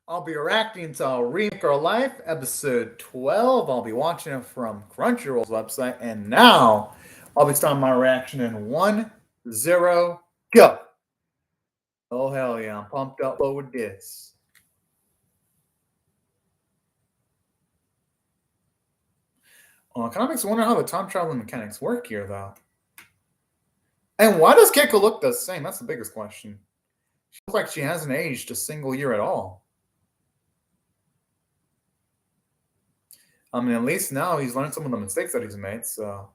I'll be reacting to Remake Our Life, episode 12. I'll be watching it from Crunchyroll's website. And now, I'll be starting my reaction in 1, 0, go! Oh, hell yeah, I'm pumped up with this. It kind of makes me wonder how the time traveling mechanics work here, though. And why does Keiko look the same? That's the biggest question. She looks like she hasn't aged a single year at all. I mean, at least now he's learned some of the mistakes that he's made, so.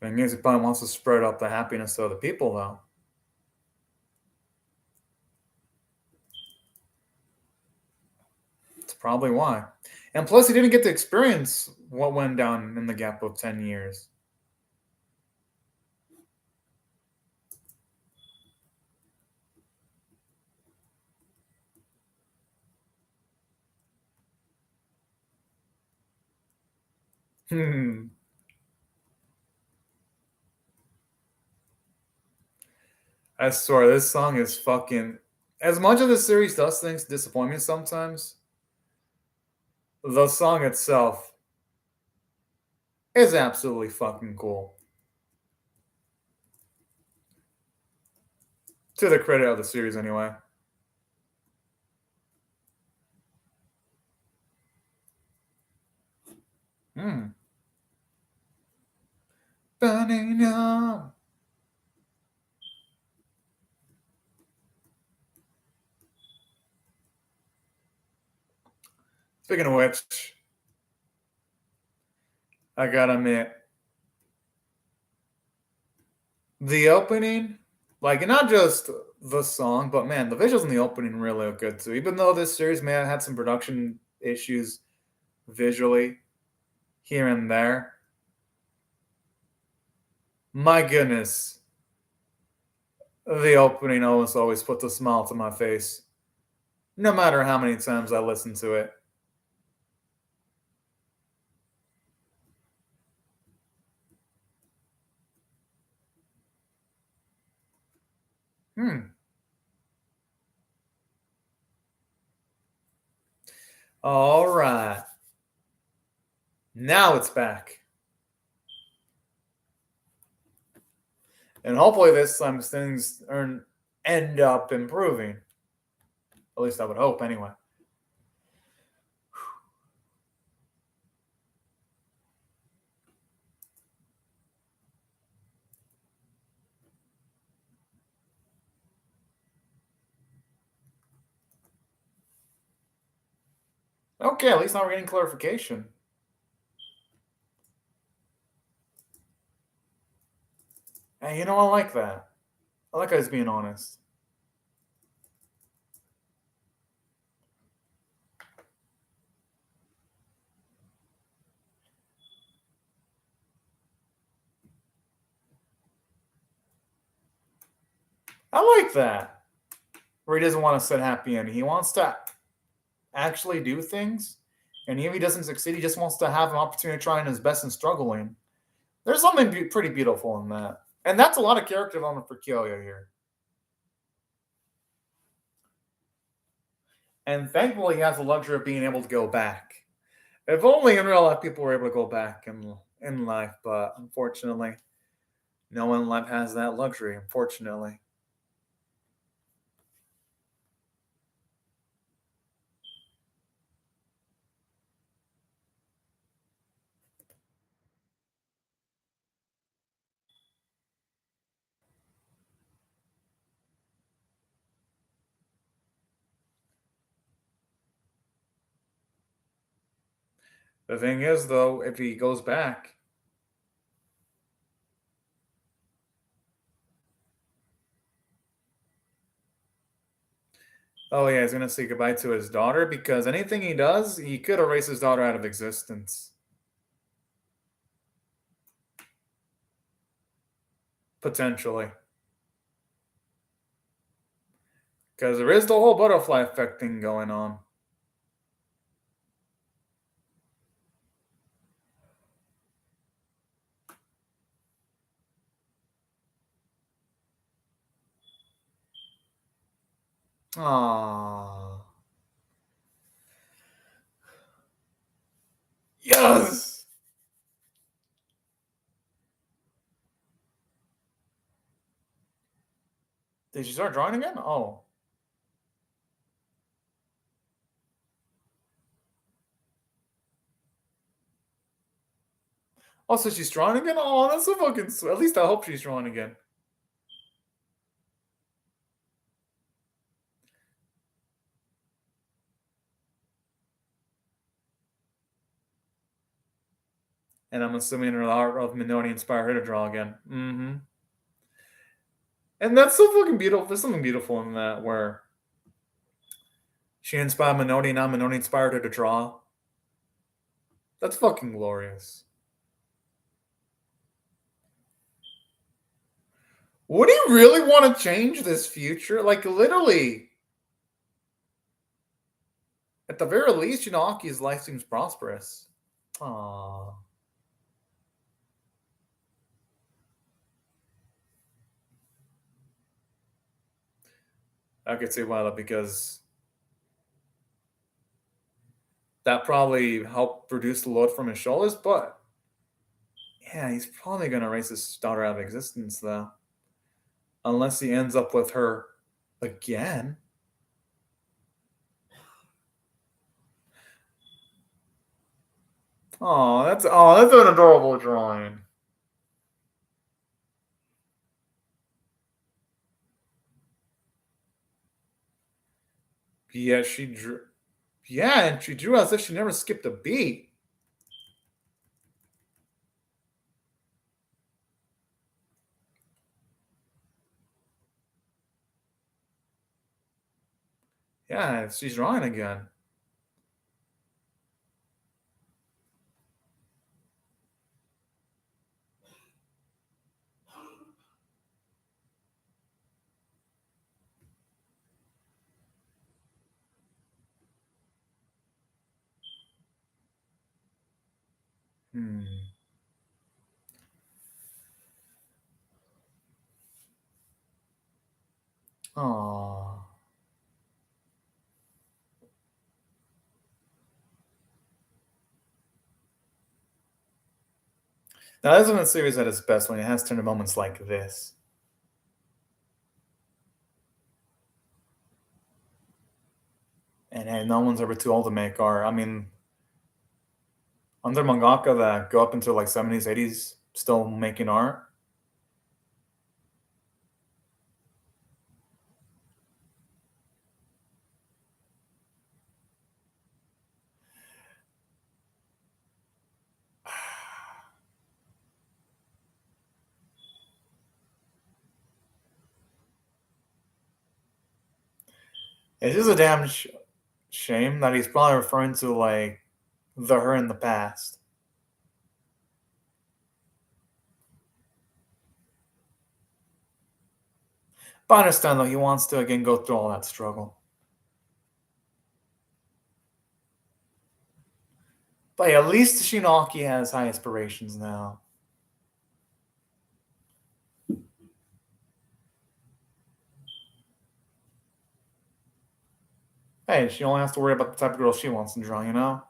Thing is, he probably wants to spread out the happiness to other people, though. That's probably why. And plus, he didn't get to experience what went down in the gap of 10 years. Hmm. I swear, this song is fucking. As much as the series does things disappoint me sometimes, the song itself is absolutely fucking cool. To the credit of the series, anyway. Hmm. Banana. Speaking of which, I gotta admit, the opening, like not just the song, but man, the visuals in the opening really look good too. Even though this series may have had some production issues visually here and there, my goodness, the opening always puts a smile to my face, no matter how many times I listen to it. Hmm. All right. Now it's back. And hopefully this time things end up improving. At least I would hope, anyway. Okay, at least now we're getting clarification. And you know, I like that. I like guys being honest. I like that. Where he doesn't want to set happy ending. He wants to actually do things. And if he doesn't succeed, he just wants to have an opportunity to try his best and struggling. There's something pretty beautiful in that. And that's a lot of character development for Kyoya here. And thankfully, he has the luxury of being able to go back. If only in real life people were able to go back in life, but unfortunately, no one in life has that luxury, unfortunately. The thing is, though, if he goes back, oh yeah, he's gonna say goodbye to his daughter because anything he does, he could erase his daughter out of existence. Potentially. Because there is the whole butterfly effect thing going on. Aww. Yes! Did she start drawing again? Oh. Oh, so she's drawing again? Oh, that's so fucking sweet. At least I hope she's drawing again. And I'm assuming her art of Minori inspired her to draw again. Mm-hmm. And that's so fucking beautiful. There's something beautiful in that where she inspired Minori, now Minori inspired her to draw. That's fucking glorious. Would he really want to change this future? Like, literally, at the very least, you know, Aki's life seems prosperous. Aww. I could see why, because that probably helped reduce the load from his shoulders, but yeah, he's probably going to erase his daughter out of existence, though. Unless he ends up with her again. That's an adorable drawing. Yeah, she drew. Yeah, and she drew as if she never skipped a beat. Yeah, she's drawing again. Hmm. Aww. Now, this is when the series at its best, when it has tender moments like this. And hey, no one's ever too old to make art. I mean, under mangaka that go up into like 70s, 80s, still making art. It's just a damn shame that he's probably referring to like the her in the past. But I understand though, he wants to again go through all that struggle. But yeah, at least Shinaki has high aspirations now. Hey, she only has to worry about the type of girl she wants to draw, you know?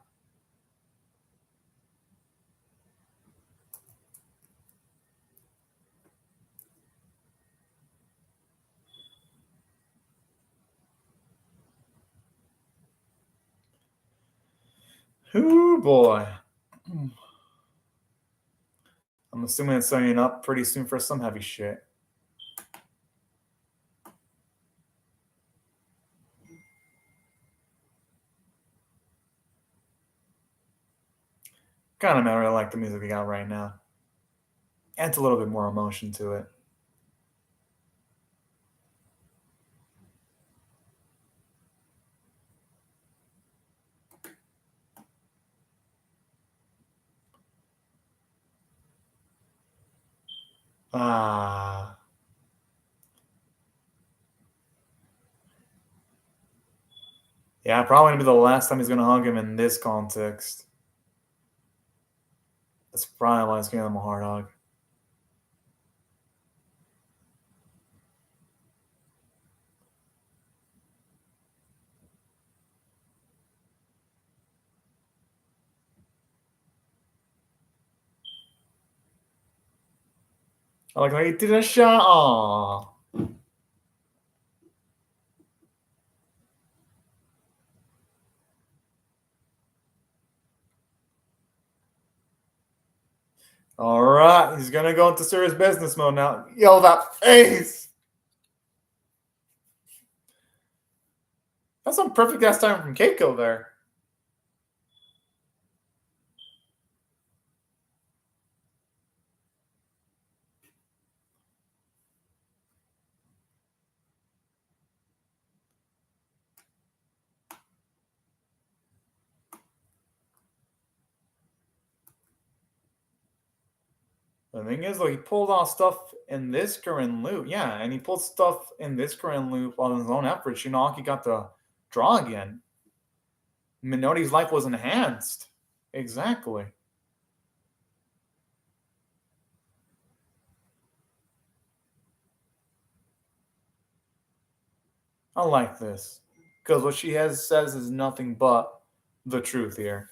Ooh, boy. I'm assuming it's setting up pretty soon for some heavy shit. Kind of really like the music we got right now. Adds a little bit more emotion to it. Ah. Yeah, probably gonna be the last time he's gonna hug him in this context. That's probably why he's giving him a hard hug. I like how he did a shot. Aww. All right, he's gonna go into serious business mode now. Yo, that face! That's some perfect ass time from Keiko there. The thing is, though, he pulled off stuff in this current loop. Yeah, and he pulled stuff in this current loop on his own efforts. Shinaki got to draw again. Minori's life was enhanced. Exactly. I like this. Because what she has says is nothing but the truth here.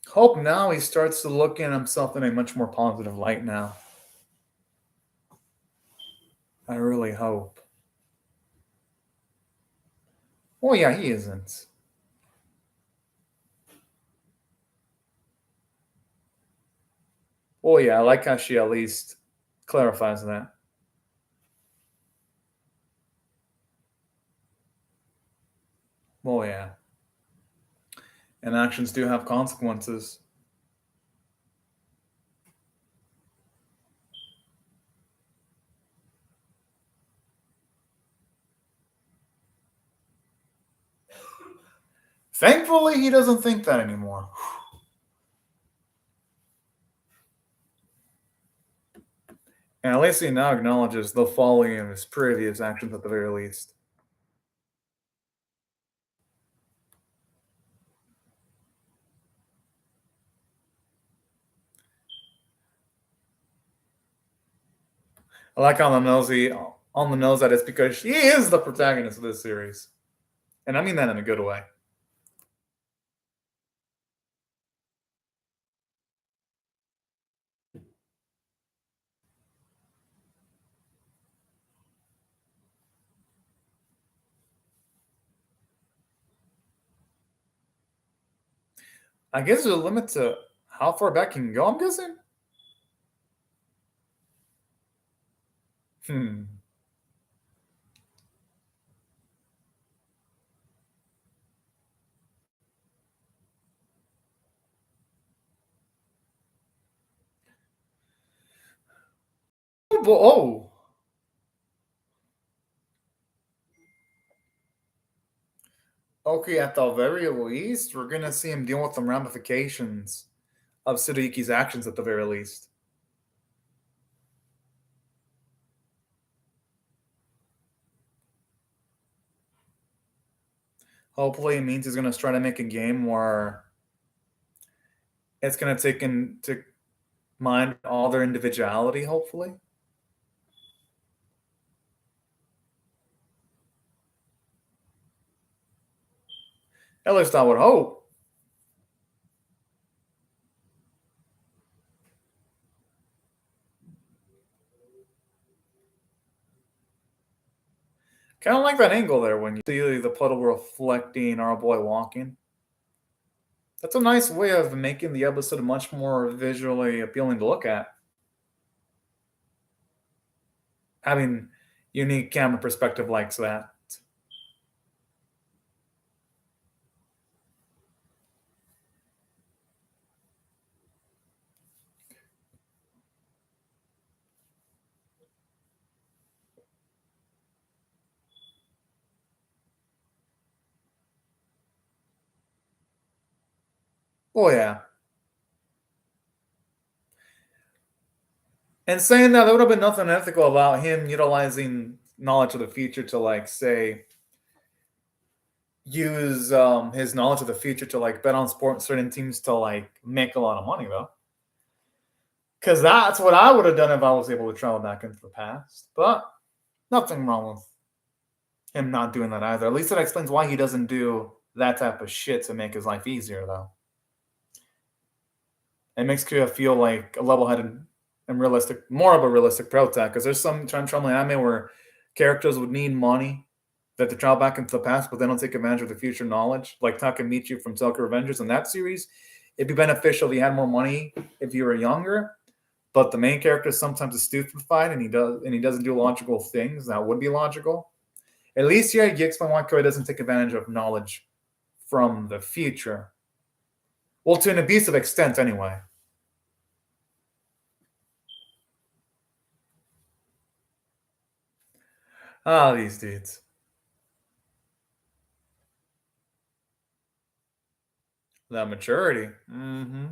Hope now he starts to look at himself in a much more positive light now. I really hope. Oh yeah, he isn't. Oh yeah, I like how she at least clarifies that. Oh yeah. And actions do have consequences. Thankfully, he doesn't think that anymore. And at least he now acknowledges the folly in his previous actions at the very least. I like on the nose that it's because she is the protagonist of this series. And I mean that in a good way. I guess there's a limit to how far back you can go, I'm guessing. Hmm. Oh. Okay, at the very least, we're gonna see him deal with some ramifications of Tsurugi's actions at the very least. Hopefully, it means he's gonna try to make a game where it's gonna take into mind all their individuality, hopefully. At least I would hope. Kind of like that angle there when you see the puddle reflecting our boy walking. That's a nice way of making the episode much more visually appealing to look at. Having unique camera perspective like that. Oh yeah. And saying that, there would have been nothing ethical about him utilizing knowledge of the future to, like, say, use his knowledge of the future to, like, bet on certain teams to, like, make a lot of money though. Because that's what I would have done if I was able to travel back into the past. But nothing wrong with him not doing that either. At least it explains why he doesn't do that type of shit to make his life easier, though. It makes Kira feel like a level-headed and realistic, more of a realistic protagonist. Because there's some time travel anime where characters would need money that they travel back into the past, but they don't take advantage of the future knowledge. Like Takemichi from Tokyo Revengers in that series, it'd be beneficial if you had more money if you were younger. But the main character sometimes is stupefied, and he doesn't do logical things that would be logical. At least here, you explain why Koi doesn't take advantage of knowledge from the future. Well, to an abusive extent, anyway. Ah, these dudes. That maturity. Mm-hmm.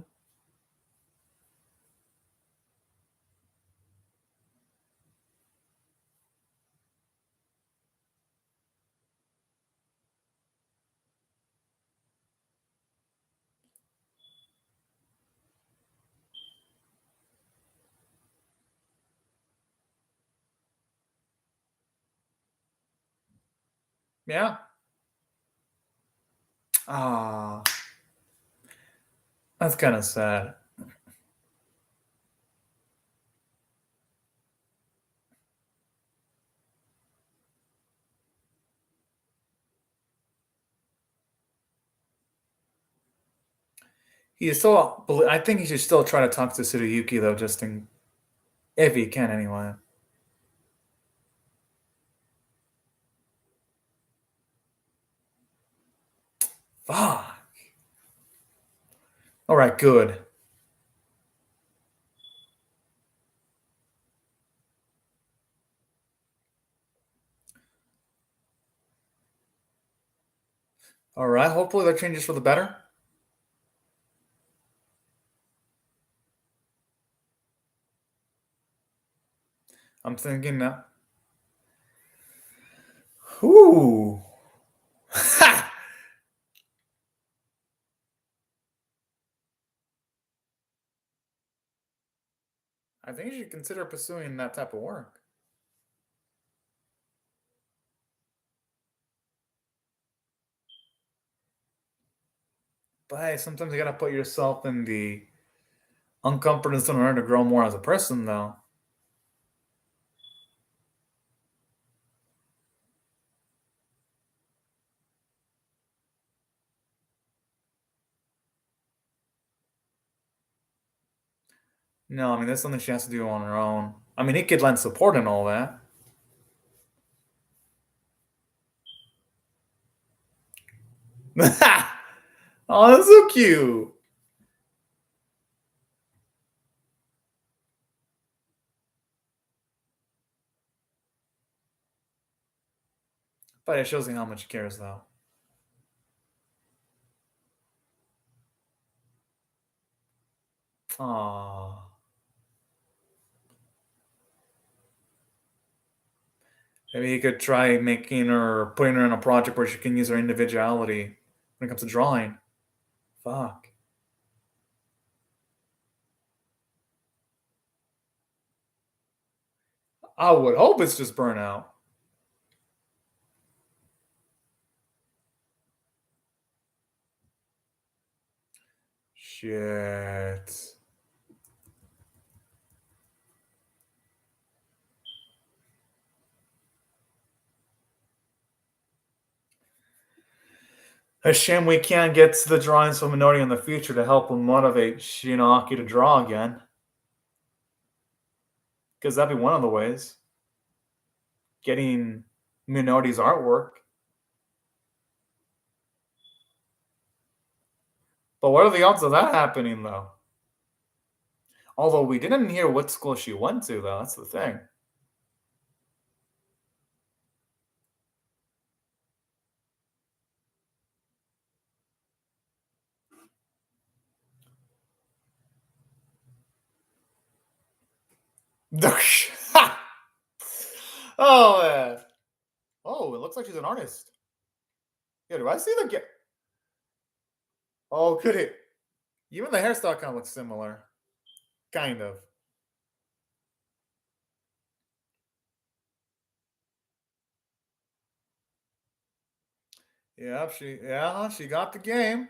Yeah. Ah, that's kind of sad. He is still. I think he should still try to talk to Tsuruyuki though, just in if he can anyway. Fuck. All right, good. All right. Hopefully that changes for the better. I'm thinking now. Ooh. Ha! I think you should consider pursuing that type of work. But hey, sometimes you gotta put yourself in the uncomfortable zone in order to grow more as a person, though. No, I mean that's something she has to do on her own. I mean, he could lend support and all that. Oh, that's so cute. But it shows you how much he cares, though. Aww. Maybe you could try making her, putting her in a project where she can use her individuality when it comes to drawing. Fuck. I would hope it's just burnout. Shit. A shame we can't get to the drawings from Minori in the future to help him motivate Shinaki to draw again. Because that'd be one of the ways. Getting Minori's artwork. But what are the odds of that happening, though? Although we didn't hear what school she went to, though. That's the thing. Oh, man. Oh, it looks like she's an artist. Yeah, do I see the get? Oh, could it? Even the hairstyle kind of looks similar. Kind of. Yeah, she got the game.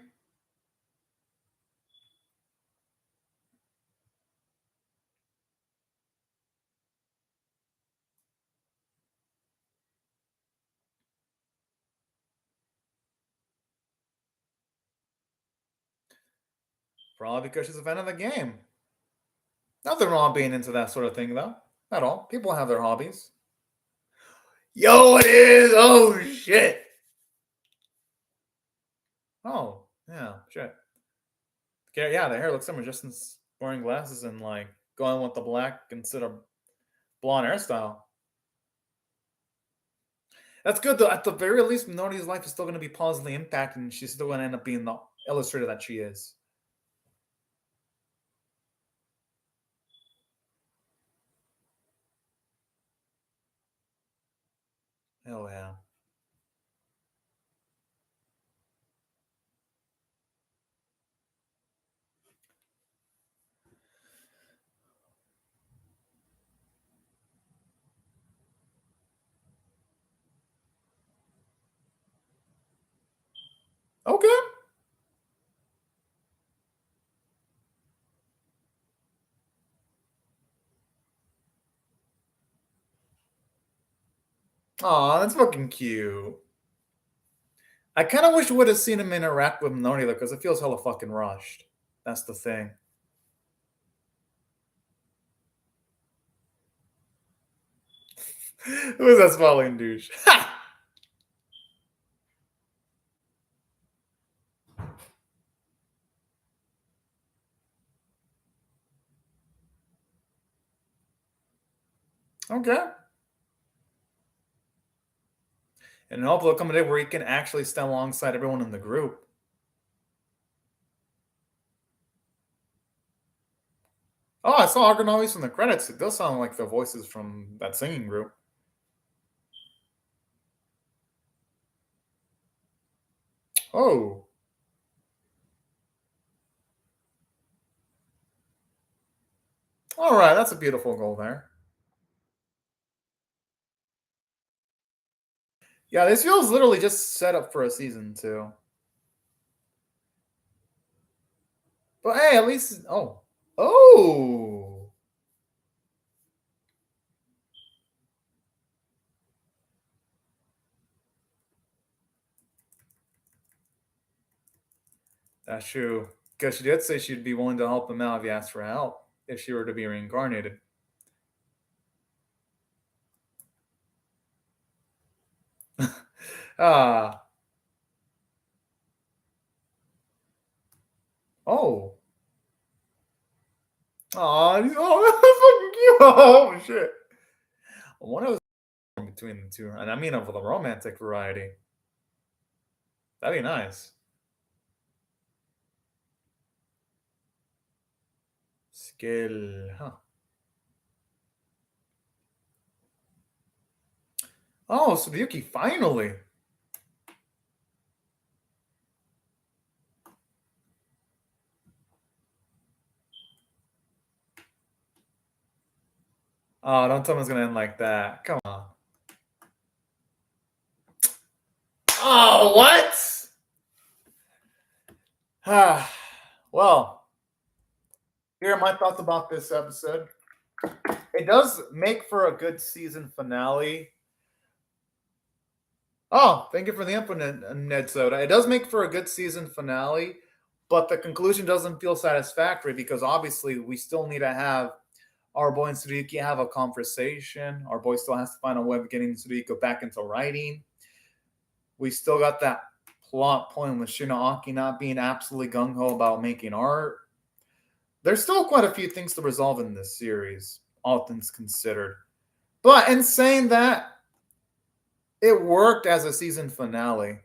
Probably because she's a fan of the game. Nothing wrong being into that sort of thing, though. At all. People have their hobbies. Yo, it is! Oh, shit! Oh, yeah, shit. Yeah, the hair looks similar, just in wearing glasses and, like, going with the black instead of blonde hairstyle. That's good, though. At the very least, Minori's life is still going to be positively impacted, and she's still going to end up being the illustrator that she is. Hell yeah. Okay. Aw, that's fucking cute. I kind of wish we would have seen him interact with Minori, though, because it feels hella fucking rushed. That's the thing. Who is that smiling douche? Okay. And hopefully there'll come a day where he can actually stand alongside everyone in the group. Oh, I saw Argonavis from the credits. It does sound like the voices from that singing group. Oh. All right, that's a beautiful goal there. Yeah, this feels literally just set up for a season two. But hey, at least oh. That's true. Because she did say she'd be willing to help him out if he asked for help if she were to be reincarnated. Ah. Oh. Aw, oh, that's fucking cute. Oh shit. One of those between the two, and I mean of the romantic variety. That'd be nice. Skill, huh? Oh, Tsubuyuki, finally. Oh, don't tell me it's gonna end like that. Come on. Oh, what? Ah, well, here are my thoughts about this episode. It does make for a good season finale. Oh, thank you for the input, Ned Soda. It does make for a good season finale, but the conclusion doesn't feel satisfactory because obviously we still need to have our boy and Tsuriki have a conversation. Our boy still has to find a way of getting Tsuriko back into writing. We still got that plot point with Shinoaki not being absolutely gung-ho about making art. There's still quite a few things to resolve in this series, all things considered. But in saying that, it worked as a season finale.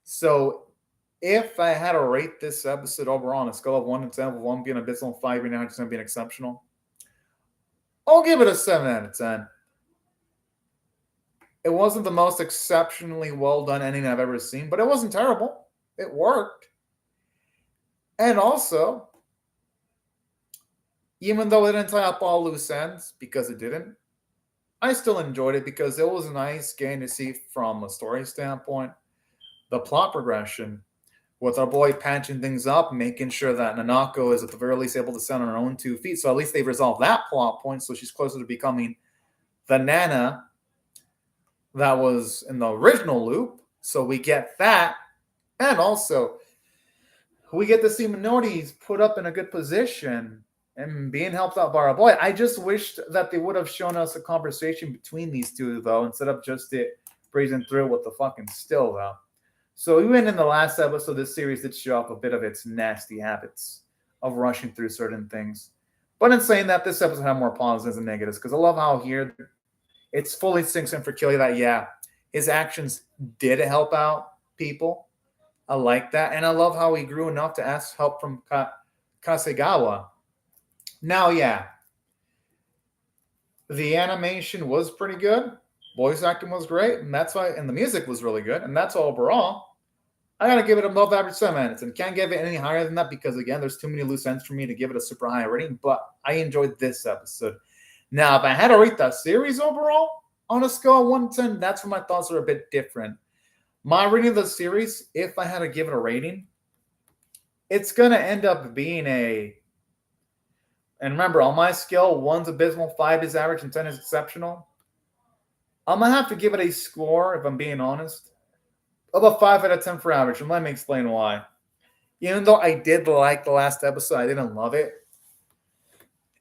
So if I had to rate this episode overall on a scale of 1 to 10, with 1 being abysmal, 5 being 9% being exceptional, I'll give it a 7 out of 10. It wasn't the most exceptionally well done ending I've ever seen, but it wasn't terrible. It worked. And also, even though it didn't tie up all loose ends, because it didn't, I still enjoyed it because it was nice getting to see from a story standpoint the plot progression with our boy patching things up, making sure that Nanako is at the very least able to stand on her own 2 feet. So at least they've resolved that plot point, so she's closer to becoming the Nana that was in the original loop. So we get that. And also, we get to see minorities put up in a good position and being helped out by our boy. I just wished that they would have shown us a conversation between these two, though, instead of just it breezing through with the fucking still, though. So even in the last episode, this series did show off a bit of its nasty habits of rushing through certain things. But in saying that, this episode had more positives than negatives because I love how here it's fully sinks in for Killy that, yeah, his actions did help out people. I like that. And I love how he grew enough to ask help from Kasegawa. Now, yeah, the animation was pretty good. Voice acting was great. And that's why, and the music was really good. And that's overall. I gotta give it above average 7 minutes, and can't give it any higher than that because again, there's too many loose ends for me to give it a super high rating. But I enjoyed this episode. Now, if I had to rate that series overall on a scale of 1 to 10, that's where my thoughts are a bit different. My rating of the series, if I had to give it a rating, it's gonna end up being a. And remember, on my scale, 1's abysmal, 5 is average, and 10 is exceptional. I'm gonna have to give it a score, if I'm being honest, of a 5 out of 10 for average, and let me explain why. Even though I did like the last episode, I didn't love it.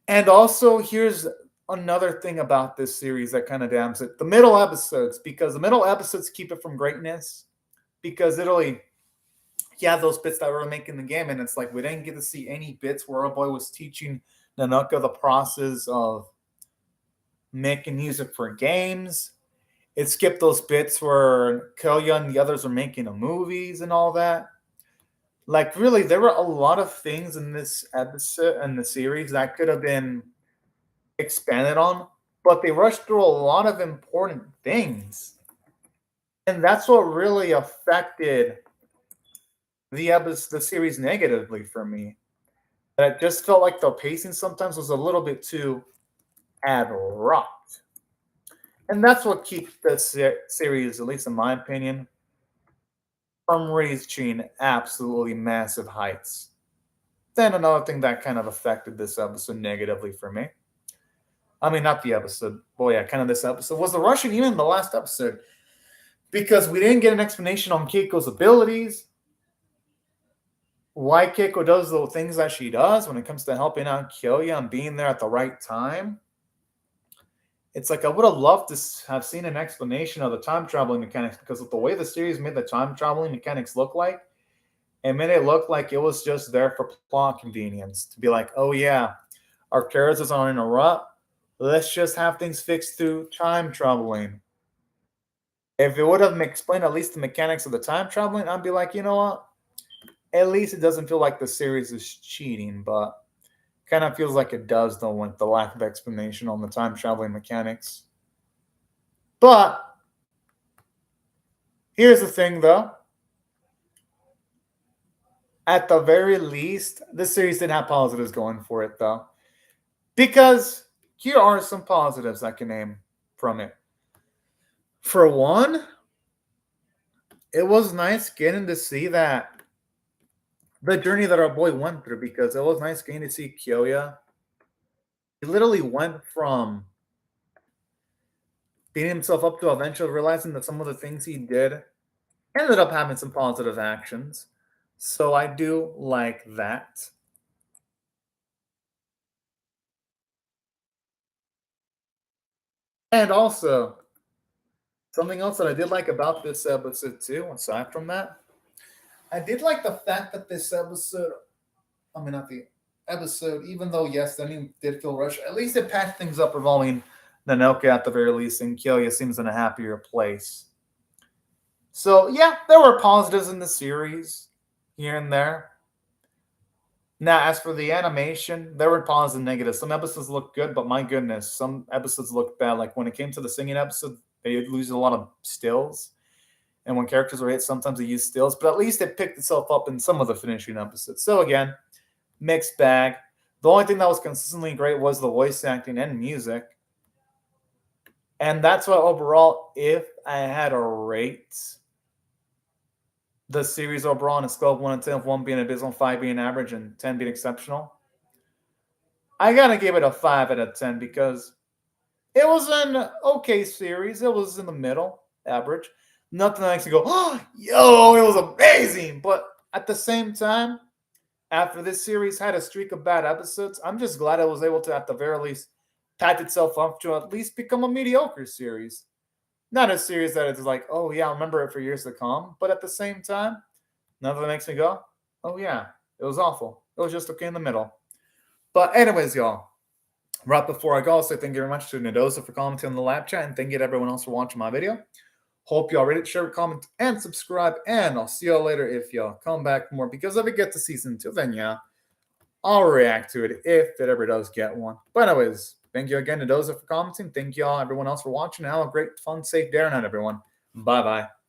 And also, here's another thing about this series that kind of damns it. The middle episodes, because the middle episodes keep it from greatness. Because literally, yeah, those bits that were making the game, and it's like we didn't get to see any bits where our boy was teaching Nanoka the process of making music for games. It skipped those bits where Kyoya and the others were making the movies and all that. Like, really, there were a lot of things in this episode and the series that could have been expanded on, but they rushed through a lot of important things. And that's what really affected the series negatively for me. That it just felt like the pacing sometimes was a little bit too abrupt. And that's what keeps the series, at least in my opinion, from reaching absolutely massive heights. Then another thing that kind of affected this episode negatively for me. I mean, not the episode. Boy, yeah, kind of this episode was the rushing, even in the last episode, because we didn't get an explanation on Keiko's abilities, why Keiko does the things that she does when it comes to helping out Kyoya and being there at the right time. It's like I would have loved to have seen an explanation of the time traveling mechanics because of the way the series made the time traveling mechanics look like, it made it look like it was just there for plot convenience to be like, oh yeah, our characters are in a rut. Let's just have things fixed through time traveling. If it would have explained at least the mechanics of the time traveling, I'd be like, you know what? At least it doesn't feel like the series is cheating, but kind of feels like it does, though, with the lack of explanation on the time traveling mechanics. But here's the thing, though. At the very least, this series did have positives going for it, though. Because here are some positives I can name from it. For one, it was nice getting to see that the journey that our boy went through, because it was nice getting to see Kyoya. He literally went from beating himself up to eventually realizing that some of the things he did ended up having some positive actions. So I do like that. And also, something else that I did like about this episode too, aside from that, I did like the fact that this episode, I mean, not the episode, even though, yes, the ending did feel rushed, at least it patched things up involving Nanoka at the very least, and Kyoya seems in a happier place. So, yeah, there were positives in the series here and there. Now, as for the animation, there were positives and negatives. Some episodes looked good, but my goodness, some episodes looked bad. Like when it came to the singing episode, they would lose a lot of stills. And when characters were hit, sometimes they use stills, but at least it picked itself up in some of the finishing episodes. So again, mixed bag. The only thing that was consistently great was the voice acting and music. And that's why overall, if I had a rate the series overall on a scale of 1 to 10, of 1 being abysmal, 5 being average, and 10 being exceptional, I gotta give it a 5 out of 10 because it was an okay series. It was in the middle, average. Nothing that makes you go, oh, yo, it was amazing. But at the same time, after this series had a streak of bad episodes, I'm just glad I was able to, at the very least, pat itself up to at least become a mediocre series. Not a series that is like, oh yeah, I'll remember it for years to come. But at the same time, none of it makes me go, oh yeah, it was awful. It was just okay in the middle. But anyways, y'all, right before I go, I'll say thank you very much to Nadoza for commenting on the live chat, and thank you to everyone else for watching my video. Hope y'all rate it, share, comment, and subscribe. And I'll see y'all later if y'all come back more. Because if it gets to season 2, then yeah, I'll react to it if it ever does get one. But anyways, thank you again to Doza for commenting. Thank y'all, everyone else for watching. Have a great, fun, safe day night, everyone. Bye-bye.